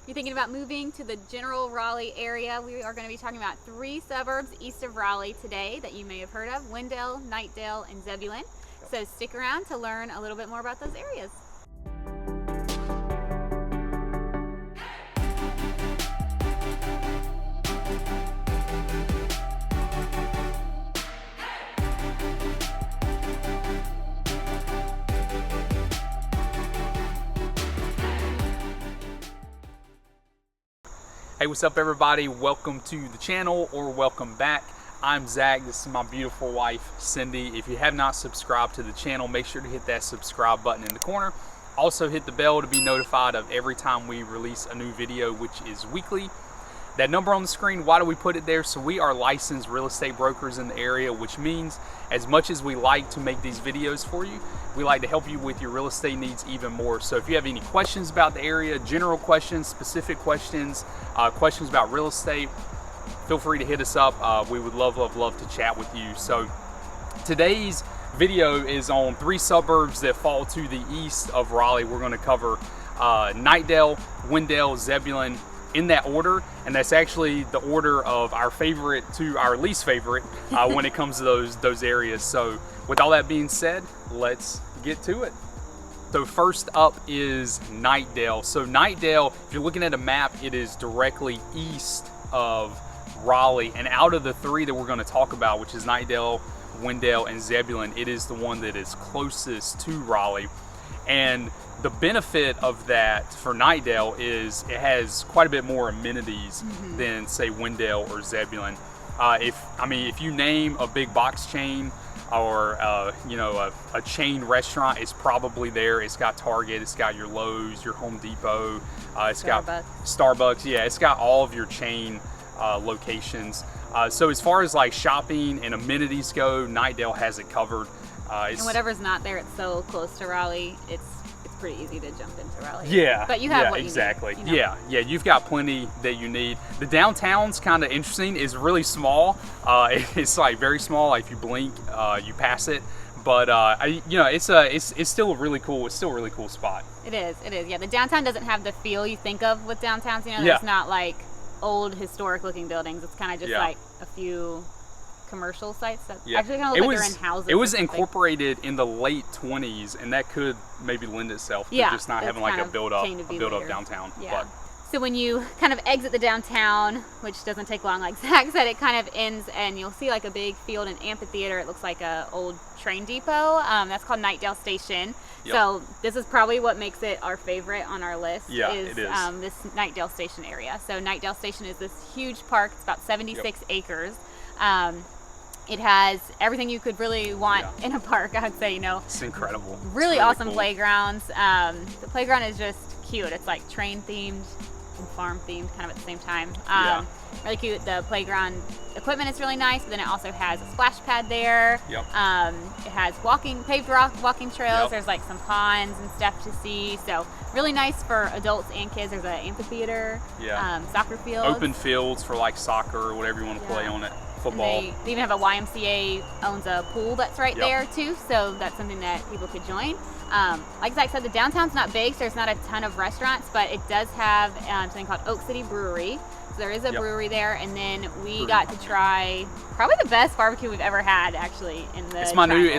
you're thinking about moving to the general Raleigh area, we are going to be talking about 3 suburbs east of Raleigh today that you may have heard of: Wendell, Knightdale, and Zebulon. So stick around to learn a little bit more about those areas. Hey, what's up everybody? Welcome to the channel, or welcome back. I'm Zach, this is my beautiful wife, Cindy. If you have not subscribed to the channel, make sure to hit that subscribe button in the corner. Also hit the bell to be notified of every time we release a new video, which is weekly. That number on the screen, why do we put it there? So we are licensed real estate brokers in the area, which means as much as we like to make these videos for you, we like to help you with your real estate needs even more. So if you have any questions about the area, general questions, specific questions, questions about real estate, feel free to hit us up. We would love to chat with you. So today's video is on 3 suburbs that fall to the east of Raleigh. We're going to cover Knightdale, Wendell, Zebulon, in that order, and that's actually the order of our favorite to our least favorite when it comes to those areas. So with all that being said, let's get to it. So first up is Knightdale. So Knightdale, if you're looking at a map, it is directly east of Raleigh, and out of the 3 that we're going to talk about, which is Knightdale, Wendell, and Zebulon, it is the one that is closest to Raleigh. And the benefit of that for Knightdale is it has quite a bit more amenities than, say, Wendell or Zebulon. If you name a big box chain or a chain restaurant, it's probably there. It's got Target, it's got your Lowe's, your Home Depot, it's got Starbucks. Yeah, it's got all of your chain locations. So as far as like shopping and amenities go, Knightdale has it covered. And whatever's not there, it's so close to Raleigh, it's pretty easy to jump into Raleigh. Yeah, but you have what exactly. You need, you know? Yeah, you've got plenty that you need. The downtown's kind of interesting. It's really small. It's like very small. Like if you blink, you pass it. But it's still a really cool. It's still a really cool spot. It is. Yeah, the downtown doesn't have the feel you think of with downtowns. You know, there's not like old historic looking buildings. It's kind of just like a few commercial sites that actually kind of look like they're in houses. It was incorporated in the late 20s, and that could maybe lend itself to just not having like a build up downtown. Yeah. So when you kind of exit the downtown, which doesn't take long, like Zach said, it kind of ends and you'll see like a big field and amphitheater. It looks like a old train depot. That's called Knightdale Station. Yep. So this is probably what makes it our favorite on our list. Yeah, is, it is. This Knightdale Station area. So Knightdale Station is this huge park. It's about 76 acres. It has everything you could really want in a park, I'd say, It's incredible. Really awesome cool playgrounds. The playground is just cute. It's like train themed and farm themed kind of at the same time. Really cute. The playground equipment is really nice, but then it also has a splash pad there. Yep. It has paved walking trails. There's like some ponds and stuff to see. So really nice for adults and kids. There's an amphitheater, soccer field. Open fields for like soccer or whatever you want to play on it. Football. And they even have a YMCA owns a pool that's right there too, so that's something that people could join. Like Zach said, the downtown's not big, so there's not a ton of restaurants, but it does have something called Oak City Brewery. So there is a brewery there, and then we got to try probably the best barbecue we've ever had, actually, in the It's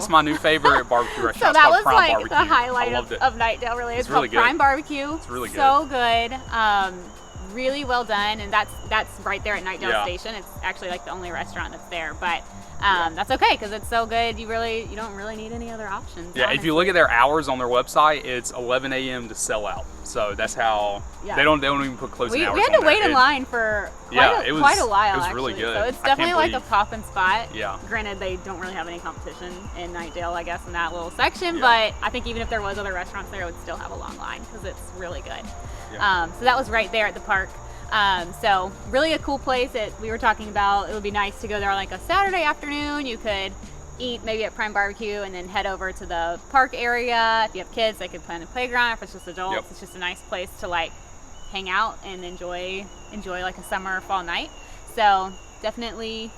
my new favorite barbecue restaurant. So that was Prime like Barbecue. the highlight of Knightdale, really. It's really called good. Prime Barbecue. It's really good. So good. Really well done, and that's right there at Knightdale Station. It's actually like the only restaurant that's there, but that's okay because it's so good. You don't really need any other options. Yeah, if you look at their hours on their website, it's 11 a.m. to sell out. So that's how they don't even put closing hours. We had to wait in line for quite a while. It was actually. really good. So it's definitely like a poppin' spot. Yeah. Granted, they don't really have any competition in Knightdale, I guess, in that little section. But I think even if there was other restaurants there, it would still have a long line because it's really good. Yeah. So that was right there at the park. So really a cool place that we were talking about. It would be nice to go there on like a Saturday afternoon. You could eat maybe at Prime Barbecue and then head over to the park area. If you have kids, they could play on the playground. If it's just adults, it's just a nice place to like hang out and enjoy like a summer or fall night. So definitely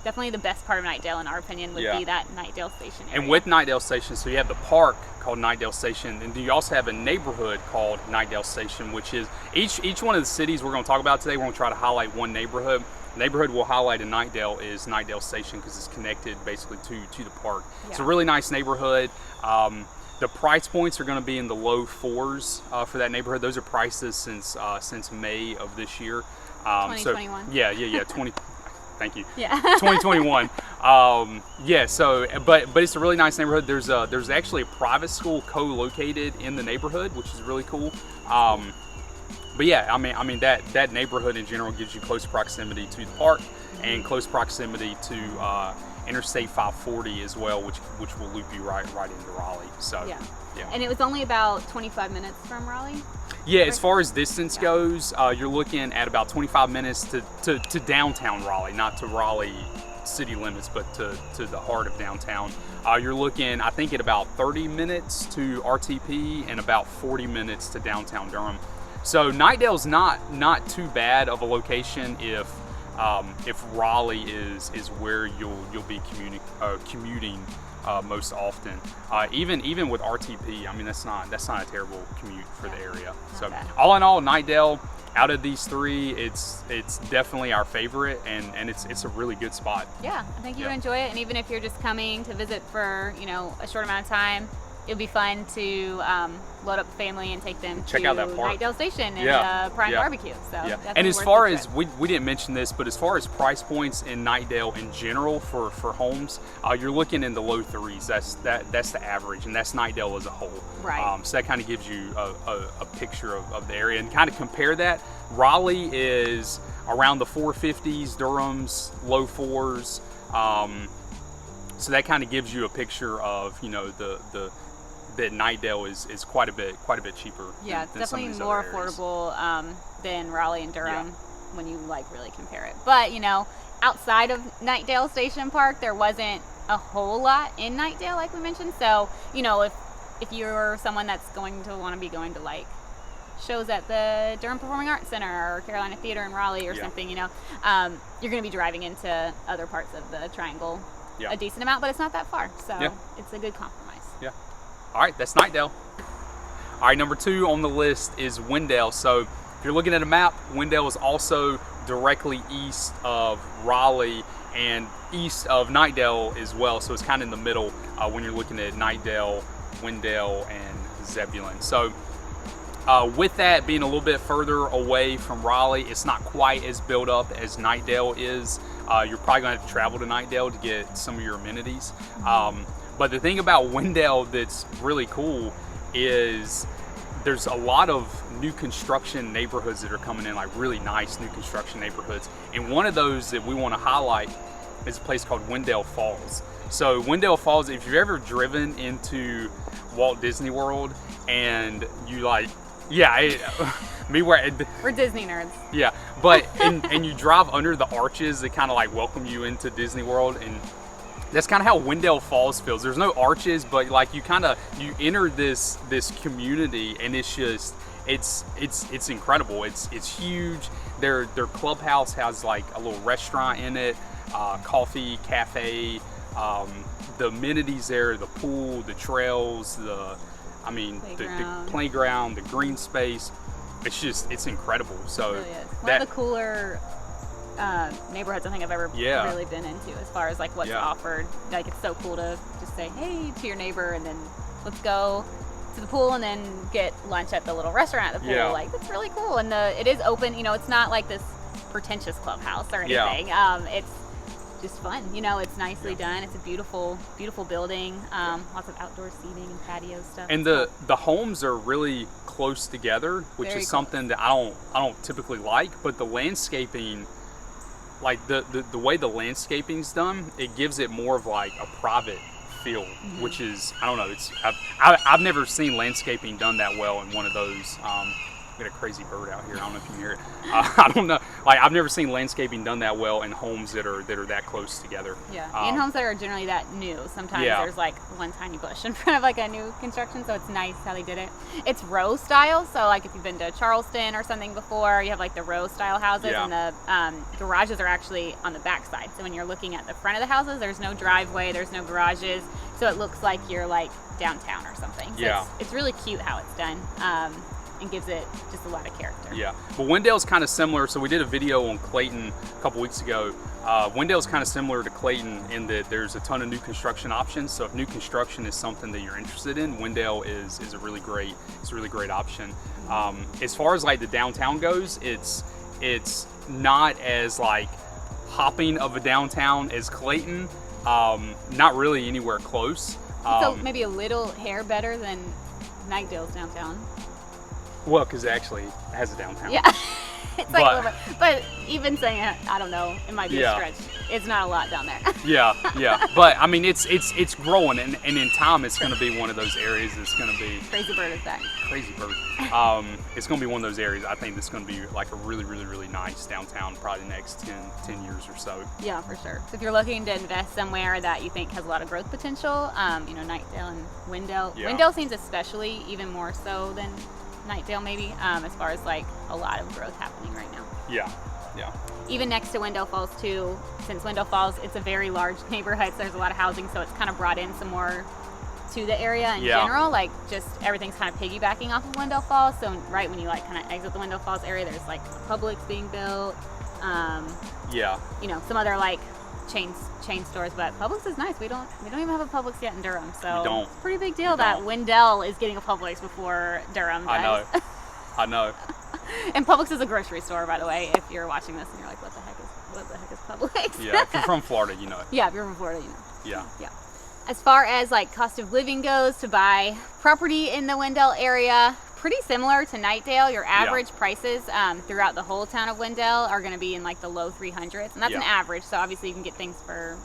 definitely the best part of Knightdale, in our opinion, would be that Knightdale Station area. And with Knightdale Station, so you have the park called Knightdale Station, and you also have a neighborhood called Knightdale Station, which is each one of the cities we're going to talk about today. We're going to try to highlight one neighborhood. The neighborhood we'll highlight in Knightdale is Knightdale Station because it's connected basically to the park. Yeah. It's a really nice neighborhood. The price points are going to be in the low fours for that neighborhood. Those are prices since May of this year. 2021. So, yeah. 20. Thank you. Yeah. 2021. Yeah. So, but it's a really nice neighborhood. There's actually a private school co-located in the neighborhood, which is really cool. But yeah, I mean that neighborhood in general gives you close proximity to the park and close proximity to Interstate 540 as well, which will loop you right into Raleigh. So yeah. And it was only about 25 minutes from Raleigh. Yeah, as far as distance goes, you're looking at about 25 minutes to downtown Raleigh, not to Raleigh city limits, but to the heart of downtown. You're looking, I think, at about 30 minutes to RTP and about 40 minutes to downtown Durham. So Knightdale's not too bad of a location if Raleigh is where you'll be commuting most often. Even with RTP, I mean that's not a terrible commute for the area. So all in all, Knightdale, out of these three, it's definitely our favorite, and it's a really good spot. Yeah, I think you would enjoy it, and even if you're just coming to visit for a short amount of time, it'll be fun to load up the family and take them check to out that park. Knightdale Station and Prime Barbecue. So and as far as we didn't mention this, but as far as price points in Knightdale in general for homes, you're looking in the low threes. That's the average, and that's Knightdale as a whole. Right. So that kind of gives you a picture of the area, and kind of compare that. Raleigh is around the 450s, Durham's low fours. So that kind of gives you a picture of that Knightdale is quite a bit cheaper. Yeah, than it's some of definitely these more other areas. affordable than Raleigh and Durham when you really compare it. But outside of Knightdale Station Park, there wasn't a whole lot in Knightdale, like we mentioned. So if you're someone that's going to want to be going to like shows at the Durham Performing Arts Center or Carolina Theater in Raleigh or something, you're going to be driving into other parts of the Triangle a decent amount, but it's not that far, so it's a good compromise. Yeah. All right, that's Knightdale. All right, number 2 on the list is Wendell. So if you're looking at a map, Wendell is also directly east of Raleigh and east of Knightdale as well. So it's kind of in the middle when you're looking at Knightdale, Wendell, and Zebulon. So with that being a little bit further away from Raleigh, it's not quite as built up as Knightdale is. You're probably going to have to travel to Knightdale to get some of your amenities. But the thing about Wendell that's really cool is there's a lot of new construction neighborhoods that are coming in, like really nice new construction neighborhoods. And one of those that we want to highlight is a place called Wendell Falls. So Wendell Falls, if you've ever driven into Walt Disney World and you we're Disney nerds. Yeah, but and you drive under the arches that kind of like welcome you into Disney World, and that's kind of how Wendell Falls feels. There's no arches, but like you enter this community, and it's just it's incredible. It's huge. Their clubhouse has like a little restaurant in it, coffee, cafe, the amenities there, the pool, the trails, the playground, the green space. It's incredible. So it really is. One of the cooler neighborhoods I think I've ever really been into as far as like what's offered. Like it's so cool to just say hey to your neighbor and then let's go to the pool and then get lunch at the little restaurant at the pool. Yeah. Like that's really cool, and it is open. It's not like this pretentious clubhouse or anything. It's just fun. It's nicely done. It's a beautiful building. Lots of outdoor seating and patio stuff. And the homes are really close together, which is something that I don't typically like. But the landscaping, like the way the landscaping's done, it gives it more of like a private feel, which is, I don't know. I've never seen landscaping done that well in one of those We got a crazy bird out here. I don't know if you can hear it. I don't know. Like, I've never seen landscaping done that well in homes that are that close together. Yeah, in homes that are generally that new. Sometimes there's like one tiny bush in front of like a new construction, so it's nice how they did it. It's row style, so like if you've been to Charleston or something before, you have like the row style houses, and the garages are actually on the back side. So when you're looking at the front of the houses, there's no driveway, there's no garages, so it looks like you're like downtown or something. So it's really cute how it's done. And gives it just a lot of character. Yeah, but Wendell's kind of similar. So we did a video on Clayton a couple weeks ago. Wendell's kind of similar to Clayton in that there's a ton of new construction options. So if new construction is something that you're interested in, Wendell is a really great option. As far as like the downtown goes, it's not as like hopping of a downtown as Clayton. Not really anywhere close. So maybe a little hair better than Knightdale's downtown. Well, because it actually has a downtown. Yeah, it's like a little bit. But even saying it, I don't know, it might be a stretch. It's not a lot down there. yeah. But I mean, it's growing, and in time, it's going to be one of those areas that's going to be. Crazy bird is back. Crazy bird. It's going to be one of those areas. I think that's going to be like a really, really, really nice downtown, probably the next 10 years or so. Yeah, for sure. So if you're looking to invest somewhere that you think has a lot of growth potential, Knightdale and Wendell. Yeah. Wendell seems especially even more so than Knightdale maybe, as far as like a lot of growth happening right now. Yeah. Even next to Wendell Falls too, since Wendell Falls, it's a very large neighborhood, so there's a lot of housing, so it's kind of brought in some more to the area in general. Like just everything's kind of piggybacking off of Wendell Falls. So right when you like kind of exit the Wendell Falls area, there's like Publix being built. Some other like chain stores, but Publix is nice. We don't even have a Publix yet in Durham, so it's a pretty big deal that Wendell is getting a Publix before Durham does. I know. And Publix is a grocery store, by the way. If you're watching this and you're like, what the heck is Publix? Yeah, if you're from Florida, you know it. Yeah, if you're from Florida, you know. Yeah. As far as like cost of living goes, to buy property in the Wendell area, pretty similar to Knightdale. Your average prices throughout the whole town of Wendell are going to be in like the low 300s, and that's an average. So obviously you can get things for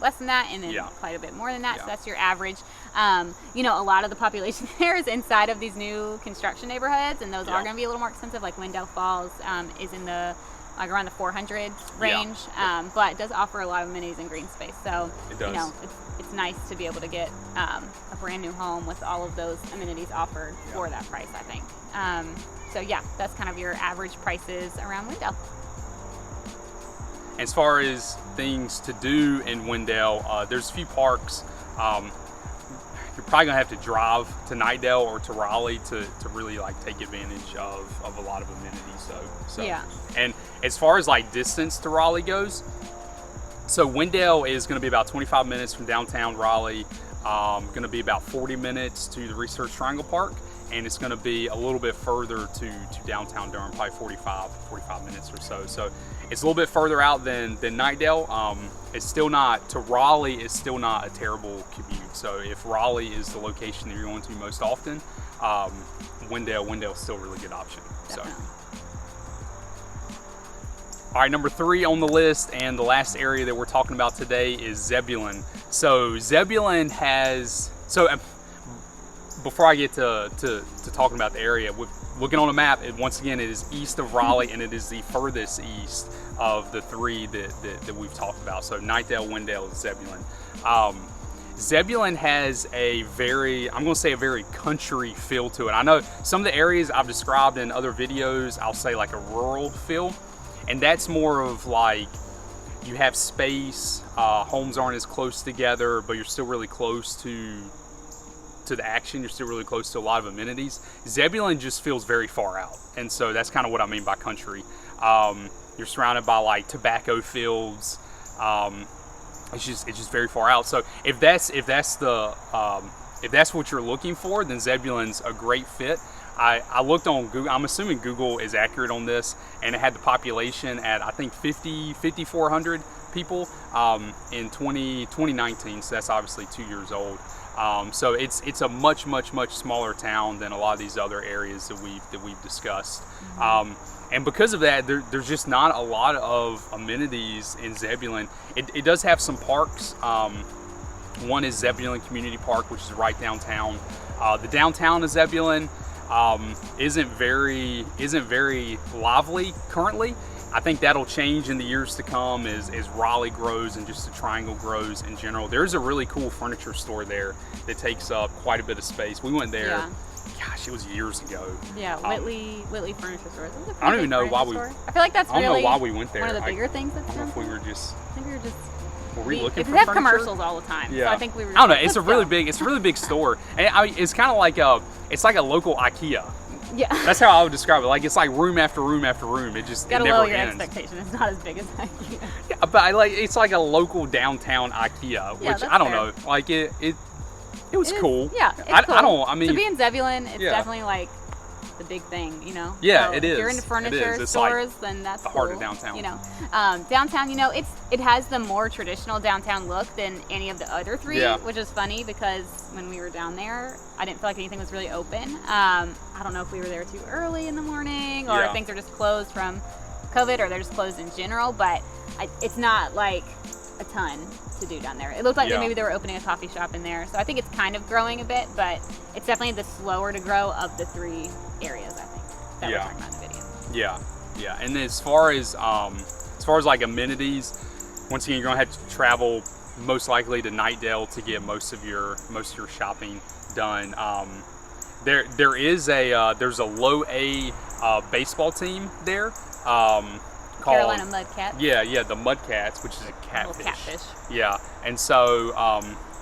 less than that, and then quite a bit more than that. So that's your average. A lot of the population there is inside of these new construction neighborhoods, and those are going to be a little more expensive. Like Wendell Falls is in the like around the 400 range, but it does offer a lot of amenities and green space. So it does. It's nice to be able to get a brand new home with all of those amenities offered for that price, I think. That's kind of your average prices around Wendell. As far as things to do in Wendell, there's a few parks. You're probably gonna have to drive to Knightdale or to Raleigh to really like take advantage of a lot of amenities. And as far as like distance to Raleigh goes, so Wendell is going to be about 25 minutes from downtown Raleigh, going to be about 40 minutes to the Research Triangle Park, and it's going to be a little bit further to downtown Durham, probably 45 minutes or so. So it's a little bit further out than Knightdale. It's still not, to Raleigh, it's still not a terrible commute. So if Raleigh is the location that you're going to most often, Wendell's still a really good option. Definitely. So. All right, number 3 on the list, and the last area that we're talking about today is Zebulon. So Zebulon has, before I get to talking about the area, looking on a map, once again, it is east of Raleigh, and it is the furthest east of the 3 that we've talked about. So Knightdale, Wendell, and Zebulon. Zebulon has a very country feel to it. I know some of the areas I've described in other videos, I'll say like a rural feel. And that's more of like, you have space, homes aren't as close together, but you're still really close to the action. You're still really close to a lot of amenities. Zebulon just feels very far out. And so that's kind of what I mean by country. You're surrounded by like tobacco fields. It's just very far out. So if that's what you're looking for, then Zebulon's a great fit. I looked on Google. I'm assuming Google is accurate on this, and it had the population at I think 5,400 people in 2019. So that's obviously 2 years old. So it's a much smaller town than a lot of these other areas that we've discussed. And because of that, there's just not a lot of amenities in Zebulon. It does have some parks. One is Zebulon Community Park, which is right downtown. The downtown of Zebulon, isn't very lively currently. I think that'll change in the years to come as Raleigh grows and just the Triangle grows in general. There's a really cool furniture store there that takes up quite a bit of space. We went there. Yeah. Gosh, it was years ago. Yeah, Whitley Furniture Store. I don't even know why we. I feel like that's really I don't know why we went there. one of the bigger things that's I don't know if we were just. I think we were just. Were we looking for they have furniture? commercials all the time. Yeah. So I think we were. I don't know. Like, It's a really big store, and it's kind of like it's like a local IKEA. Yeah. That's how I would describe it. Like it's like room after room after room. It just gotta it never lower your ends. expectation. It's not as big as IKEA. Yeah, but it's like a local downtown IKEA, which I don't know. Like it was cool. Yeah, it's cool. I mean, to be in Zebulon, it's definitely like the big thing, you know. Yeah, so it is. If you're into furniture stores, then that's the heart of downtown. You know, downtown, you know, it has the more traditional downtown look than any of the other three, which is funny because when we were down there, I didn't feel like anything was really open. I don't know if we were there too early in the morning or if things are just closed from COVID or they're just closed in general, but it's not like a ton to do down there. It looked like maybe they were opening a coffee shop in there, so I think it's kind of growing a bit, but it's definitely the slower to grow of the three areas, I think, that we're talking about in the video. Yeah. And then as far as like amenities, once again, you're gonna have to travel most likely to Knightdale to get most of your shopping done. There's a low A baseball team there. Called Carolina Mudcats. Yeah, the Mudcats, which is a catfish. Catfish. Yeah, and so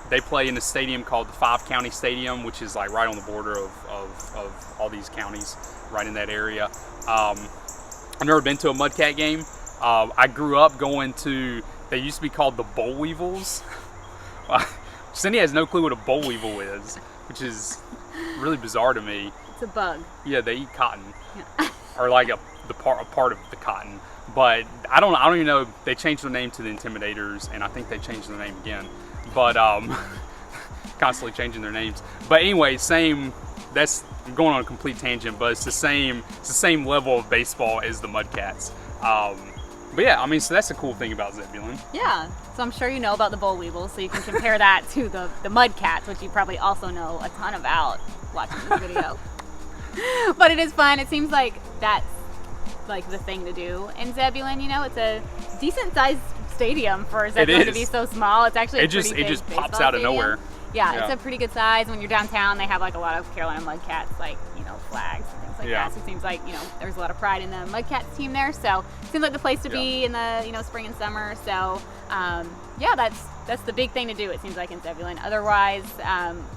they play in a stadium called the 5-County Stadium, which is like right on the border of all these counties, right in that area. I've never been to a Mudcat game. I grew up going to. They used to be called the Boll Weevils. Cindy has no clue what a boll weevil is, which is really bizarre to me. It's a bug. Yeah, they eat cotton, Yeah. or like a part of the cotton. But I don't even know. They changed their name to the Intimidators, and I think they changed their name again. But constantly changing their names. But anyway, that's I'm going on a complete tangent, but it's the same level of baseball as the Mudcats. But yeah, I mean, so that's the cool thing about Zebulon. Yeah, so I'm sure you know about the Boll Weevils, so you can compare that to the Mudcats, which you probably also know a ton about watching this video. But it is fun. It seems like that's like the thing to do in Zebulon. You know, it's a decent sized stadium for Zebulon to be so small. It's actually it just pops out of nowhere. Yeah, it's a pretty good size. When you're downtown, they have like a lot of Carolina Mudcats, like, you know, flags and things like that. So it seems like, you know, there's a lot of pride in the Mudcats team there. So it seems like the place to be in the, you know, spring and summer. So yeah, that's the big thing to do, it seems like, in Zebulon. Otherwise,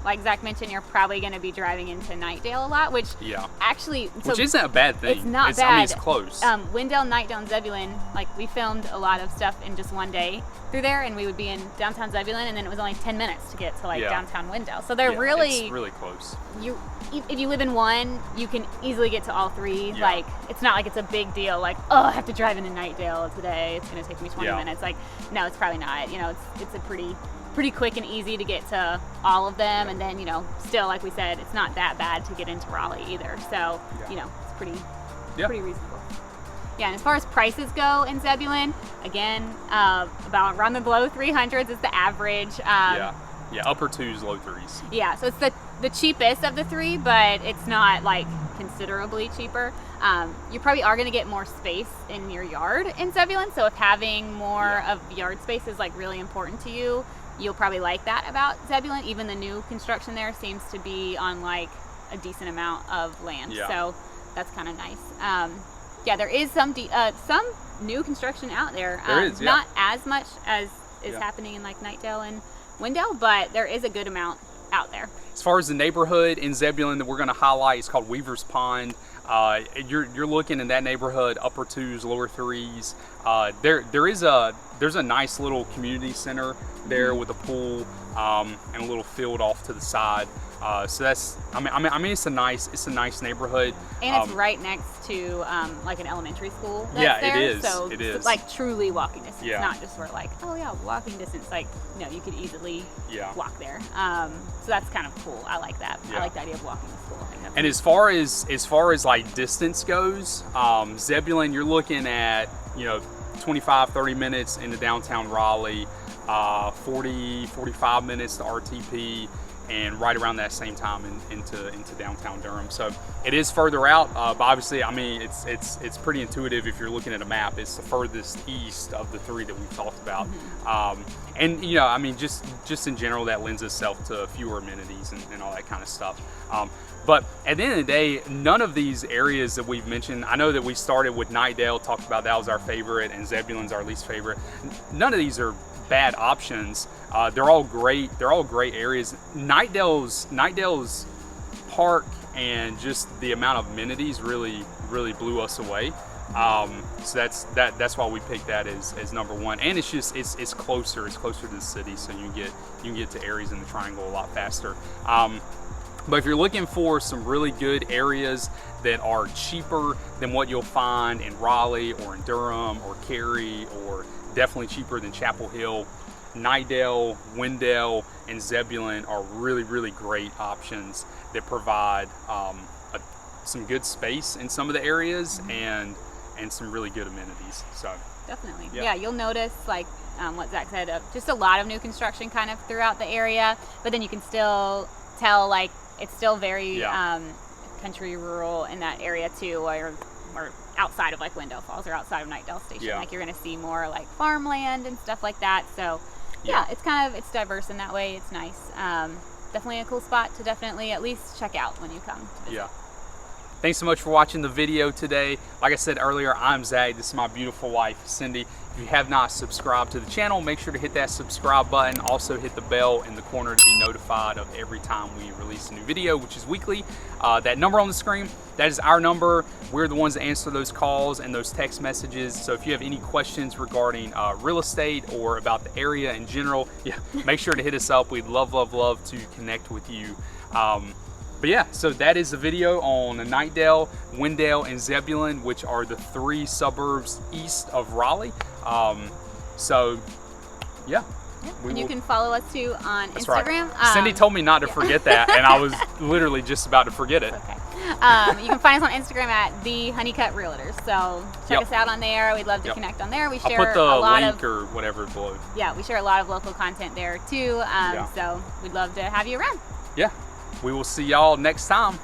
like Zach mentioned, you're probably going to be driving into Knightdale a lot, which actually... which isn't a bad thing. It's not bad. I mean, it's close. Wendell, Knightdale, and Zebulon, like, we filmed a lot of stuff in just one day through there, and we would be in downtown Zebulon, and then it was only 10 minutes to get to, like, downtown Wendell. So they're it's really close. If you live in one, you can easily get to all three. Like, it's not like it's a big deal, like, oh, I have to drive into Knightdale today, it's going to take me 20 minutes. Like, no, it's probably not. You know, it's a pretty quick and easy to get to all of them, and then, you know, still, like we said, it's not that bad to get into Raleigh either. So, you know, it's pretty reasonable. Yeah, and as far as prices go in Zebulon, again, about around the low 300s is the average. Upper 2s, low 3s. Yeah, so it's the cheapest of the three, but it's not like considerably cheaper. You probably are going to get more space in your yard in Zebulon, so if having more of yard space is like really important to you, you'll probably like that about Zebulon. Even the new construction there seems to be on like a decent amount of land, so that's kind of nice. There is some new construction out there. Not as much as is happening in like Knightdale and Wendell, but there is a good amount out there. As far as the neighborhood in Zebulon that we're going to highlight, it's called Weaver's Pond. You're looking in that neighborhood, upper 2s, lower 3s. There's a nice little community center there with a pool and a little field off to the side. So that's I mean it's a nice neighborhood. And it's right next to like an elementary school that's there. It is. So it is. It's like truly walking distance. Yeah. Not just sort of like, oh yeah, walking distance. Like, no, you could easily walk there. So that's kind of cool. I like that. I like the idea of walking to school. I think that's and as far as like distance goes, Zebulon, you're looking at, you know, 25-30 minutes into downtown Raleigh, 40-45 minutes to RTP. and right around that same time into downtown Durham. So it is further out, but obviously, I mean, it's pretty intuitive if you're looking at a map. It's the furthest east of the three that we've talked about. And you know, I mean, just in general, that lends itself to fewer amenities and all that kind of stuff. But at the end of the day, none of these areas that we've mentioned, I know that we started with Knightdale, talked about that was our favorite, and Zebulon's our least favorite. None of these are bad options. They're all great. They're all great areas. Knightdale's park and just the amount of amenities really blew us away. So that's why we picked that as number one. And it's just it's closer. It's closer to the city, so you can get to areas in the Triangle a lot faster. But if you're looking for some really good areas that are cheaper than what you'll find in Raleigh or in Durham or Cary, or definitely cheaper than Chapel Hill, Knightdale, Wendell, and Zebulon are really great options that provide some good space in some of the areas and some really good amenities. So definitely, yeah, you'll notice, like what Zach said, just a lot of new construction kind of throughout the area, but then you can still tell, like, it's still very country, rural in that area too, or outside of like Wendell Falls or outside of Knightdale Station. Like, you're going to see more like farmland and stuff like that. So yeah, it's diverse in that way. It's nice. Definitely a cool spot to definitely at least check out when you come to visit. Yeah. Thanks so much for watching the video today. Like I said earlier, I'm Zach. This is my beautiful wife, Cindy. If you have not subscribed to the channel, make sure to hit that subscribe button. Also hit the bell in the corner to be notified of every time we release a new video, which is weekly. That number on the screen, that is our number. We're the ones that answer those calls and those text messages. So if you have any questions regarding real estate or about the area in general, make sure to hit us up. We'd love to connect with you. But yeah, so that is the video on Knightdale, Wendell, and Zebulon, which are the three suburbs east of Raleigh. So yeah. And you can follow us too on Instagram. Right. Cindy told me not to forget that, and I was literally just about to forget it. Okay. You can find us on Instagram at The Honeycut Realtors. So check us out on there. We'd love to connect on there. We share I'll put the a lot link or whatever below. Yeah, we share a lot of local content there too. So we'd love to have you around. Yeah. We will see y'all next time.